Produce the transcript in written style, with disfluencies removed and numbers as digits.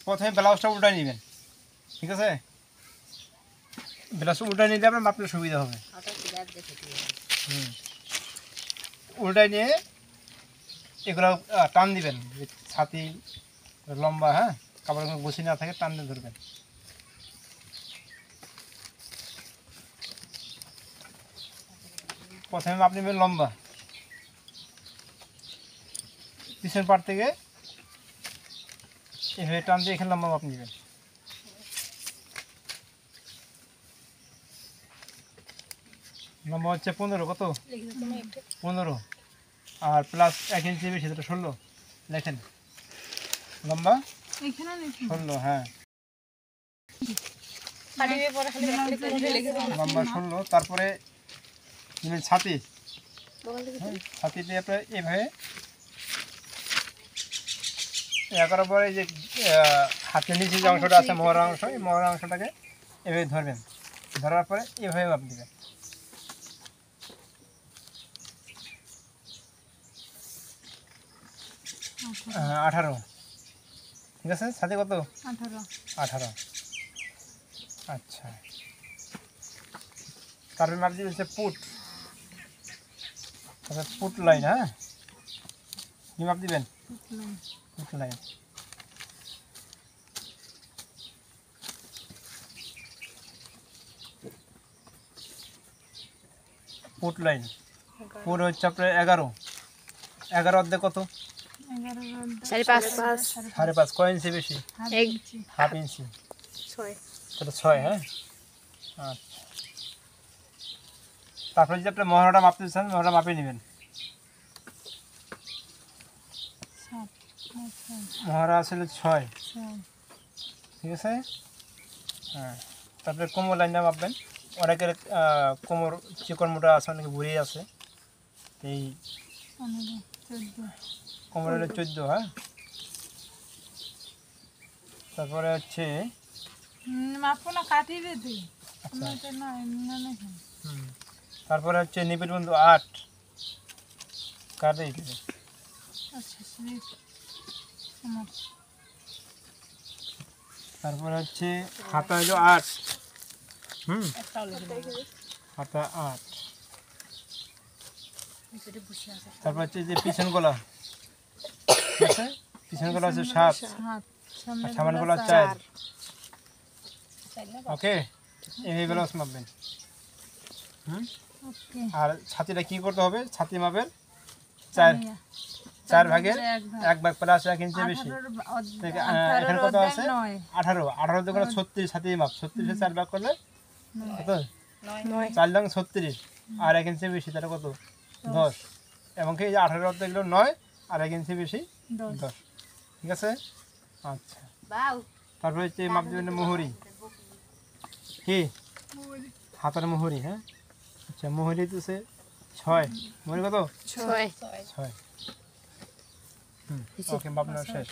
প্রথমে ব্লাউজটা উল্টায় নেবেন, ঠিক আছে? ব্লাউজ উল্টায় নিলে আপনার মাপতে সুবিধা হবে। উল্টায় নিয়ে এগুলো টান দিবেন, ছাতি লম্বা, হ্যাঁ, কাপড় গুছি না থাকে টান দিয়ে ধরবেন। প্রথমে মাপ নেবেন লম্বা, পিছনের পাট থেকে এভাবে টান দিয়ে এখানে লম্বা মাপ নেবেন। লম্বা হচ্ছে 15, কত 15, আর প্লাস 1 ইঞ্চি বেশি, সেটা 16 লেখেন। লম্বা 16, হ্যাঁ লম্বা 16। তারপরে ছাতি, ছাতিতে আপনার এভাবে 11 পরে যে হাতের নিচে যে অংশটা আছে মোহরা অংশ, এই মোহরা অংশটাকে এভাবে ধরবেন, ধরার পরে এভাবে মাপ দিবেন। 18, ঠিক আছে? ছাতি কত? 18। আচ্ছা, তারপরে মাপ দিবেন হচ্ছে পুট, পুট লাইন, হ্যাঁ, কি মাপ দিবেন? Put line. Put line, put হচ্ছে আপনার 11, 11 অর্ধেক কত? 5.5। কয় ইঞ্চি বেশি? হাফ ইঞ্চি, 6, হ্যাঁ। আচ্ছা, তারপরে যদি আপনি মহড়াটা মাপতে চান, মহড়া মাপে নেবেন। মহড়া আসলে 6, ঠিক আছে, হ্যাঁ। তারপরে কোমর লাইনটা মাপবেন। অনেকের কোমর চিকন মোটা আছে, অনেকে বুড়ি আছে, এই কোমর হলো 14, হ্যাঁ। তারপরে হচ্ছে তারপরে হচ্ছে নিবিড় বন্ধু 8 কাটে। তারপরে হচ্ছে হাতা হলো 8, হাতা 8। তারপর হচ্ছে যে পিছন গলা, ঠিক আছে, পিছন গলা হচ্ছে 7, সামনে গলা 4। ওকে, এই ব্লাউজ মাপবেন। আর ছাতিটা কি করতে হবে? ছাতি মাপের 4 ভাগের 1 ভাগ প্লাস 1 ইঞ্চি বেশি। এখানে কত আছে? 18, 18 দেখুন 36 ছাতি মাপ। 36 4 ভাগ করলে কত? 4 লং 36, আর 1 ইঞ্চি বেশি, তাহলে কত? 10। এবং কি 18 অর্ধেক হলো 9, আর 1 ইঞ্চি বেশি 10, ঠিক আছে। আচ্ছা, তারপরে হচ্ছে মাপ দেবেন মোহরি, কি হাতার মোহরি, হ্যাঁ। আচ্ছা, মোহরি তো 6, মোহরি কত? 6। ওকে, মাপ নেওয়া শেষ।